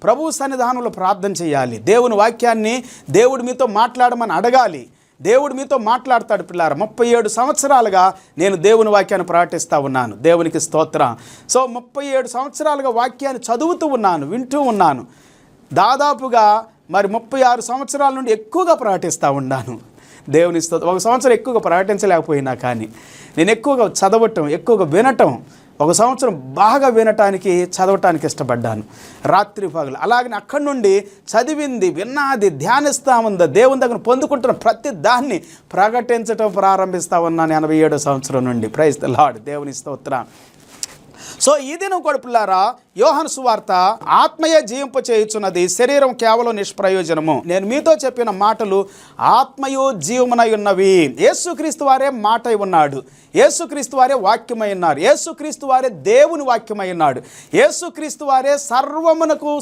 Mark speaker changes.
Speaker 1: ప్రభు సన్నిధానంలో ప్రార్థన చేయాలి. దేవుని వాక్యాన్ని దేవుడు మీతో మాట్లాడమని అడగాలి. దేవుడు మీతో మాట్లాడతాడు. పిల్లారా, 37 సంవత్సరాలుగా నేను దేవుని వాక్యాన్ని ప్రకటిస్తూ ఉన్నాను. దేవునికి స్తోత్రం. సో 37 సంవత్సరాలుగా వాక్యాన్ని చదువుతూ ఉన్నాను, వింటూ ఉన్నాను. దాదాపుగా మరి 36 సంవత్సరాల నుండి ఎక్కువగా ప్రకటిస్తూ ఉన్నాను. దేవుని స్తోత్రం. 1 సంవత్సరం ఎక్కువగా ప్రకటించలేకపోయినా కానీ నేను ఎక్కువగా చదవటం, ఎక్కువగా వినటం, 1 సంవత్సరం బాగా వినటానికి, చదవటానికి ఇష్టపడ్డాను రాత్రి పగలు. అలాగని అక్కడి నుండి చదివింది, విన్నది, ధ్యానిస్తూ ఉందా, దేవుని దగ్గర పొందుకుంటున్న ప్రతి దాన్ని ప్రకటించటం ప్రారంభిస్తూ ఉన్నాను 87వ సంవత్సరం నుండి. Praise the lord. దేవుని స్తోత్రం. సో ఈ దినం కూడా పిల్లారా, యోహాను సువార్త ఆత్మయే జీవింప చేయుచున్నది, శరీరం కేవలం నిష్ప్రయోజనము. నేను మీతో చెప్పిన మాటలు ఆత్మయు జీవమునై ఉన్నవి. యేసుక్రీస్తు వారే మాట ఉన్నాడు, యేసుక్రీస్తు వారే వాక్యమై ఉన్నారు, యేసుక్రీస్తు వారే దేవుని వాక్యమై ఉన్నాడు, యేసుక్రీస్తు వారే సర్వమునకు